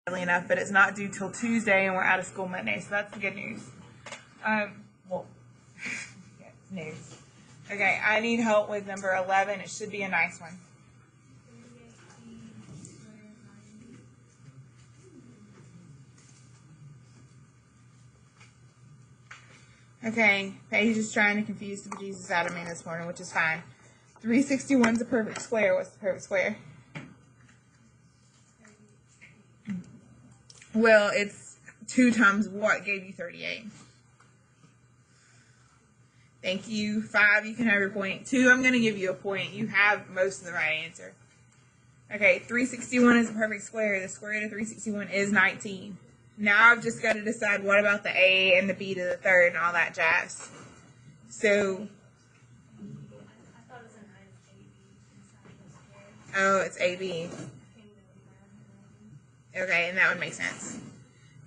early enough, but it's not due till Tuesday, and we're out of school Monday, so that's the good news. Well, yeah, news. Okay, I need help with number 11. It should be a nice one. Okay, Paige is trying to confuse the bejesus out of me this morning, which is fine. 361 is a perfect square. What's the perfect square? Well, it's 2 times what gave you 38. Thank you. 5, you can have your point. 2, I'm going to give you a point. You have most of the right answer. Okay, 361 is a perfect square. The square root of 361 is 19. Now I've just got to decide what about the a and the b to the third and all that jazz. So, oh, it's ab. Okay, and that would make sense.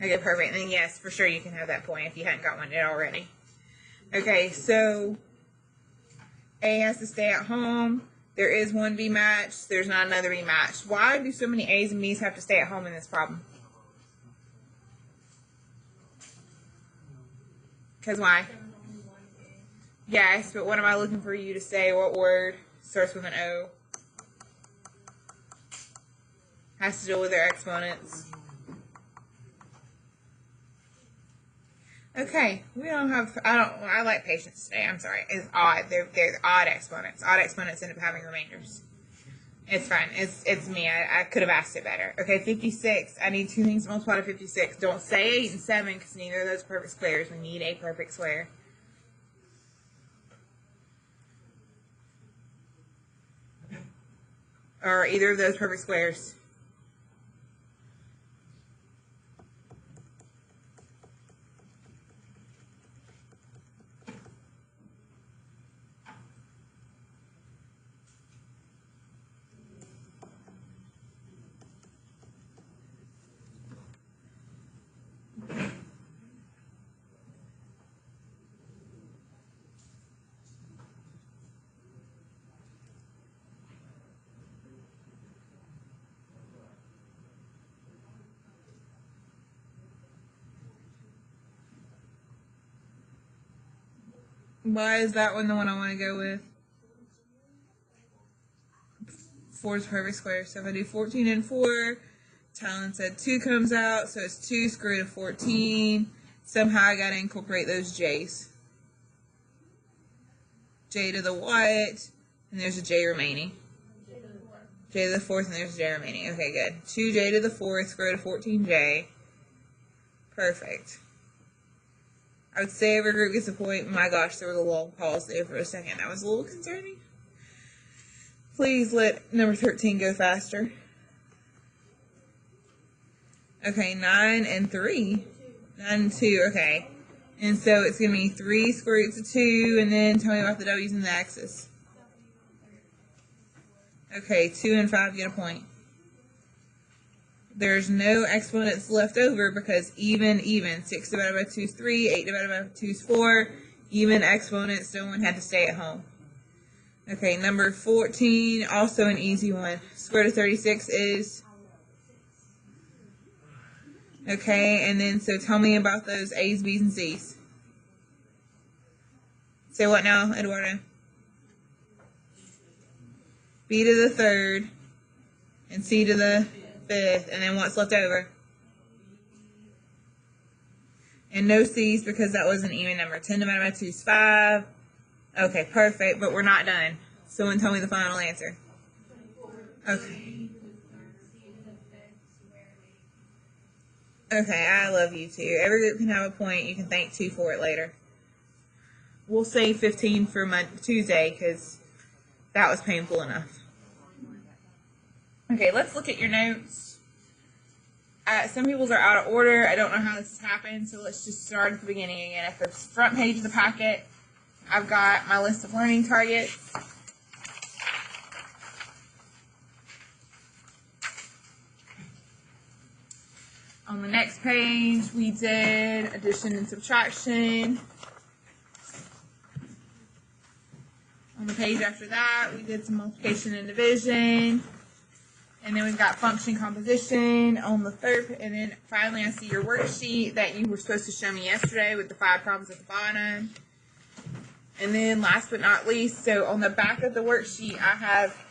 Okay, perfect. And then yes, for sure you can have that point if you hadn't got one yet already. Okay, so A has to stay at home. There is one B matched. There's not another B matched. Why do so many A's and B's have to stay at home in this problem? Because why? Yes, but what am I looking for you to say? What word starts with an O? Has to do with their exponents. Okay, we don't have, I like patience today, I'm sorry. It's odd. They're odd exponents. Odd exponents end up having remainders. It's fine. It's me. I could have asked it better. Okay, 56. I need 2 things to multiply to 56. Don't say 8 and 7 because neither of those are perfect squares. We need a perfect square. Or either of those perfect squares. Why is that one the one I want to go with? 4 is perfect square. So if I do 14 and 4, Talon said 2 comes out, so it's 2 square root of 14. Somehow I got to incorporate those J's. J to the what? And there's a J remaining. J to the 4th, and there's a J remaining. Okay, good. 2J to the 4th, square root of 14J. Perfect. I would say every group gets a point. My gosh, there was a long pause there for a second. That was a little concerning. Please let number 13 go faster. Okay, 9 and 3. 9 and 2, okay. And so it's going to be 3 square roots of 2, and then tell me about the W's and the X's. Okay, 2 and 5 get a point. There's no exponents left over because even. 6 divided by 2 is 3, 8 divided by 2 is 4. Even exponents, no one had to stay at home. Okay, number 14, also an easy one. Square root of 36 is... Okay, and then so tell me about those A's, B's, and C's. Say what now, Eduardo? B to the 3rd and C to the 5th, and then what's left over? And no C's because that was an even number. 10 divided by 2 is 5. Okay, perfect, but we're not done. Someone tell me the final answer. Okay. Okay, I love you too. Every group can have a point. You can thank 2 for it later. We'll save 15 for Tuesday because that was painful enough. Okay, let's look at your notes. Some people's are out of order. I don't know how this has happened, so let's just start at the beginning again. At the front page of the packet, I've got my list of learning targets. On the next page, we did addition and subtraction. On the page after that, we did some multiplication and division. And then we've got function composition on the third, and then finally I see your worksheet that you were supposed to show me yesterday with the 5 problems at the bottom. And then last but not least, so on the back of the worksheet I have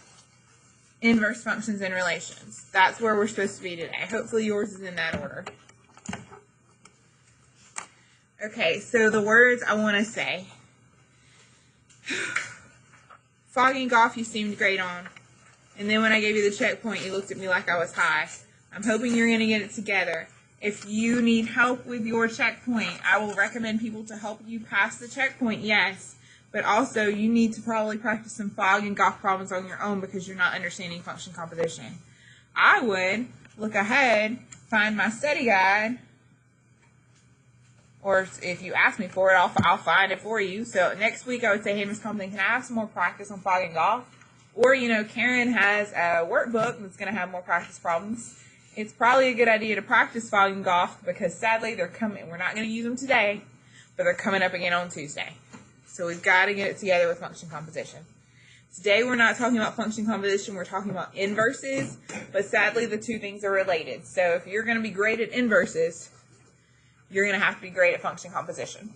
inverse functions and relations. That's where we're supposed to be today. Hopefully yours is in that order. Okay, so the words I want to say. Foggy and golf you seemed great on. And then when I gave you the checkpoint, you looked at me like I was high. I'm hoping you're going to get it together. If you need help with your checkpoint, I will recommend people to help you pass the checkpoint, yes. But also, you need to probably practice some fog and golf problems on your own because you're not understanding function composition. I would look ahead, find my study guide, or if you ask me for it, I'll find it for you. So next week I would say, hey, Ms. Compton, can I have some more practice on fog and golf? Or, you know, Karen has a workbook that's going to have more practice problems. It's probably a good idea to practice fog and golf because sadly they're coming. We're not going to use them today, but they're coming up again on Tuesday. So we've got to get it together with function composition. Today we're not talking about function composition, we're talking about inverses, but sadly the two things are related. So if you're going to be great at inverses, you're going to have to be great at function composition.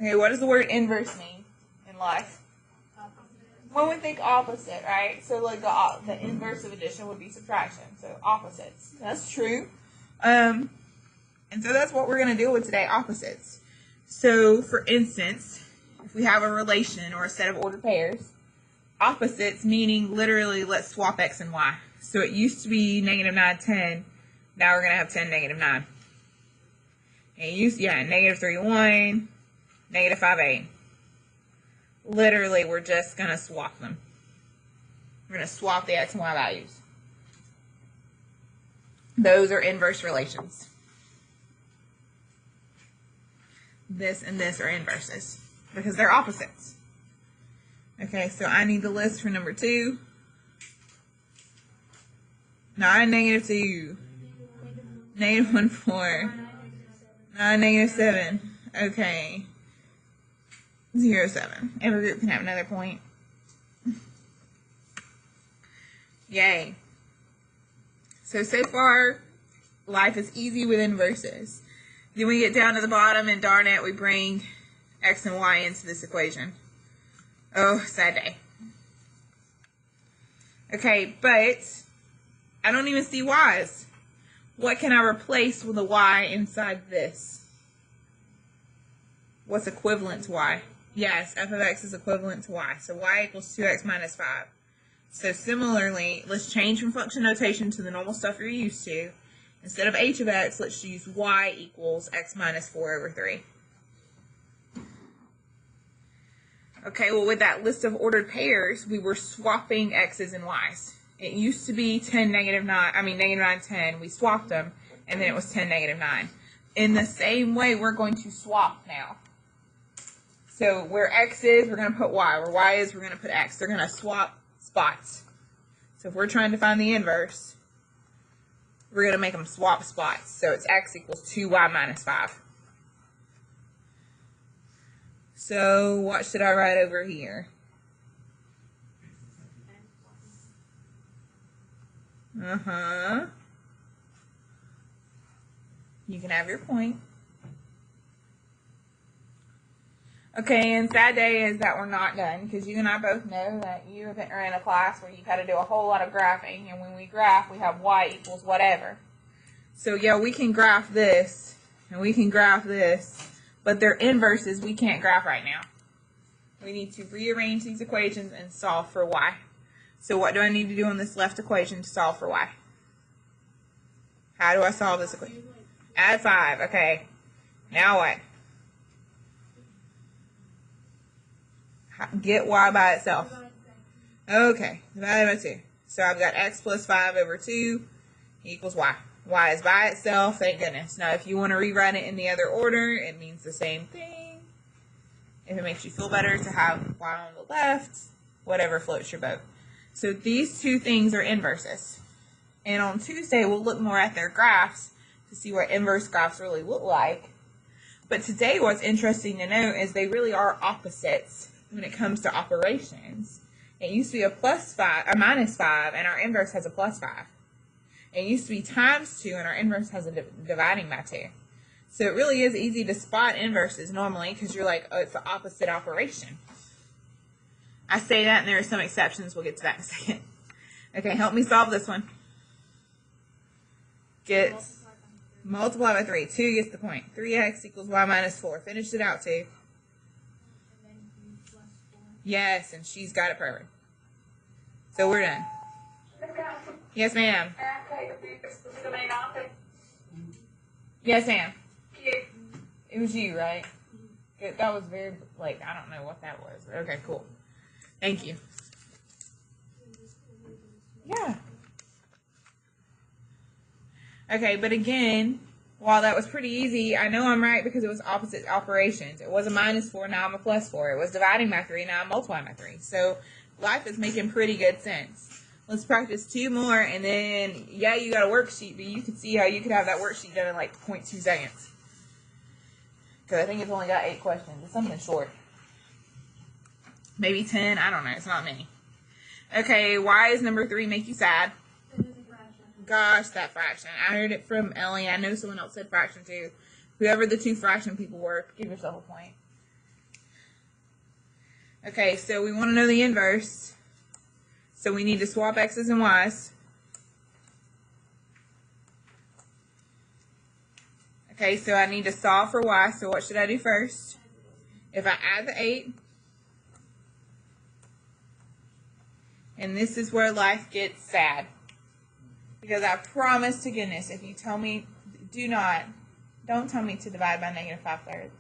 Okay, what does the word inverse mean in life? One would think opposite, right? So like the inverse of addition would be subtraction. So opposites. That's true. And so that's what we're going to deal with today, opposites. So for instance, if we have a relation or a set of ordered pairs, opposites meaning literally let's swap x and y. So it used to be -9, 10. Now we're going to have 10, -9. And -3, 1, -5, 8. Literally, we're just going to swap them. We're going to swap the x and y values. Those are inverse relations. This and this are inverses because they're opposites. Okay, so I need the list for number 2. 9, -2. -1, 4. 9, -7. Okay. 0, 7. Every group can have another point. Yay. So far, life is easy with inverses. Then we get down to the bottom, and darn it, we bring x and y into this equation. Oh, sad day. Okay, but I don't even see y's. What can I replace with a y inside this? What's equivalent to y? Yes, f of x is equivalent to y. So y equals 2x minus 5. So similarly, let's change from function notation to the normal stuff you're used to. Instead of h of x, let's use y equals x minus 4 over 3. Okay, well with that list of ordered pairs, we were swapping x's and y's. It used to be 10, -9, 10. We swapped them, and then it was 10, -9. In the same way, we're going to swap now. So where x is, we're going to put y. Where y is, we're going to put x. They're going to swap spots. So if we're trying to find the inverse, we're going to make them swap spots. So it's x equals 2y minus 5. So what should I write over here? You can have your point. Okay, and sad day is that we're not done, because you and I both know that you are in a class where you've had to do a whole lot of graphing, and when we graph, we have y equals whatever. So yeah, we can graph this, and we can graph this, but their inverses we can't graph right now. We need to rearrange these equations and solve for y. So what do I need to do on this left equation to solve for y? How do I solve this equation? Add 5, okay. Now what? Get y by itself. Okay, divided by 2. So I've got x plus 5 over 2 equals y. Y is by itself, thank goodness. Now if you want to rewrite it in the other order, it means the same thing. If it makes you feel better to have y on the left, whatever floats your boat. So these two things are inverses. And on Tuesday, we'll look more at their graphs to see what inverse graphs really look like. But today, what's interesting to note is they really are opposites when it comes to operations. It used to be a plus 5, or minus 5, and our inverse has a plus 5. It used to be times 2, and our inverse has a dividing by 2. So it really is easy to spot inverses normally because you're like, oh, it's the opposite operation. I say that, and there are some exceptions. We'll get to that in a second. Okay, help me solve this one. Get multiply by 3. 2 gets the point. 3x equals y minus 4. Finish it out, 2. Yes, and she's got it perfect. So we're done. Yes, ma'am. Yes, ma'am. It was you, right? That was very, like, I don't know what that was. Okay, cool. Thank you. Yeah. Okay, but again, while that was pretty easy, I know I'm right because it was opposite operations. It was a minus 4, now I'm a plus 4. It was dividing by 3, now I'm multiplying by 3. So life is making pretty good sense. Let's practice 2 more, and then, yeah, you got a worksheet, but you can see how you could have that worksheet done in like 0.2 seconds. Because I think it's only got 8 questions. It's something short. Maybe 10, I don't know. It's not many. Okay, why does number 3 make you sad? Gosh, that fraction. I heard it from Ellie. I know someone else said fraction too. Whoever the 2 fraction people were, give yourself a point. Okay, so we want to know the inverse. So we need to swap x's and y's. Okay, so I need to solve for y. So what should I do first? If I add the 8, and this is where life gets sad. Because I promise to goodness, if you tell me, don't tell me to divide by negative 5/3.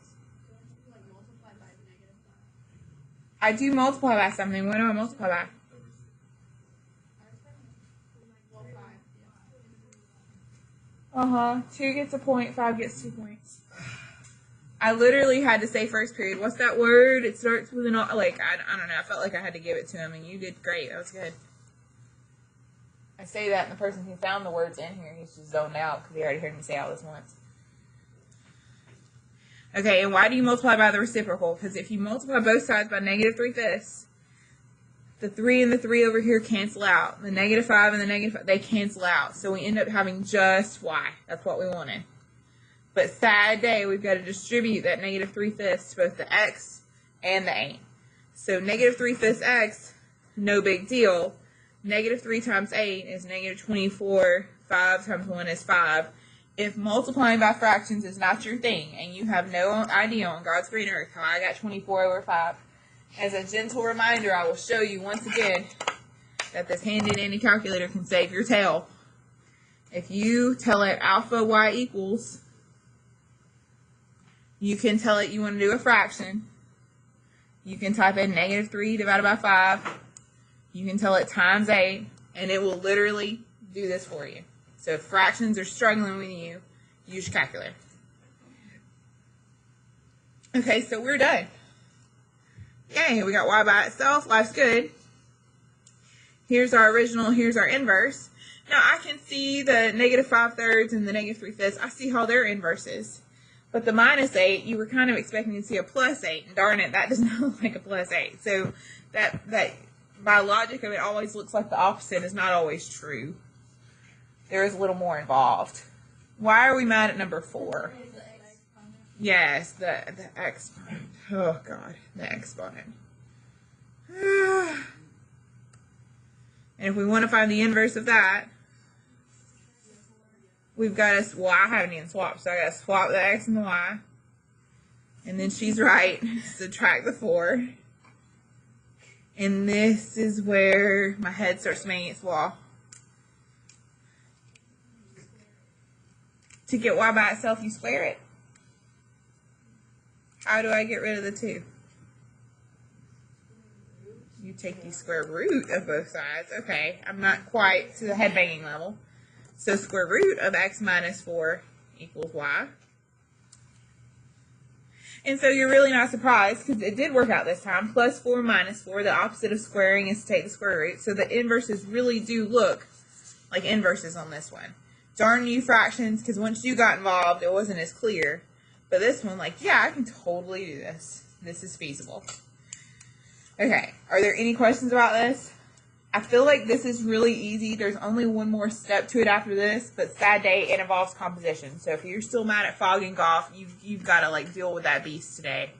I do multiply by something. What do I multiply by? Uh-huh. 2 gets a point, 5 gets 2 points. I literally had to say first period. What's that word? It starts with an, like, I don't know. I felt like I had to give it to him, and you did great. That was good. I say that, and the person who found the words in here, he's just zoned out because he already heard me say all this once. Okay, and why do you multiply by the reciprocal? Because if you multiply both sides by negative 3/5, the 3 and the 3 over here cancel out. The negative 5 and the negative 5, they cancel out. So we end up having just y. That's what we wanted. But sad day, we've got to distribute that negative 3/5 to both the x and the 8. So negative 3/5 x, no big deal. Negative 3 times 8 is negative 24. 5 times 1 is 5. If multiplying by fractions is not your thing, and you have no idea on God's green earth how I got 24 over 5, as a gentle reminder, I will show you once again that this handy-dandy calculator can save your tail. If you tell it alpha y equals, you can tell it you want to do a fraction. You can type in negative 3 divided by 5. You can tell it times 8, and it will literally do this for you. So if fractions are struggling with you, use your calculator. Okay, so we're done. Yay, we got y by itself. Life's good. Here's our original. Here's our inverse. Now, I can see the negative 5/3 and the negative 3/5. I see how they're inverses. But the minus 8, you were kind of expecting to see a plus 8. And darn it, that does not look like a plus 8. So that by logic of it always looks like the opposite is not always true. There is a little more involved. Why are we mad at number 4? Yes, the exponent. Oh, God, the exponent. And if we want to find the inverse of that, we've got to, well, I haven't even swapped, so I got to swap the x and the y. And then she's right. Subtract the 4. And this is where my head starts banging its wall. To get y by itself, you square it. How do I get rid of the 2? You take the square root of both sides. Okay, I'm not quite to the headbanging level. So square root of x minus 4 equals y. And so you're really not surprised because it did work out this time. Plus 4 minus 4, the opposite of squaring is to take the square root. So the inverses really do look like inverses on this one. Darn you fractions, because once you got involved, it wasn't as clear. But this one, like, yeah, I can totally do this. This is feasible. Okay, are there any questions about this? I feel like this is really easy. There's only one more step to it after this, but sad day, it involves composition. So if you're still mad at fog and golf, you've got to like deal with that beast today.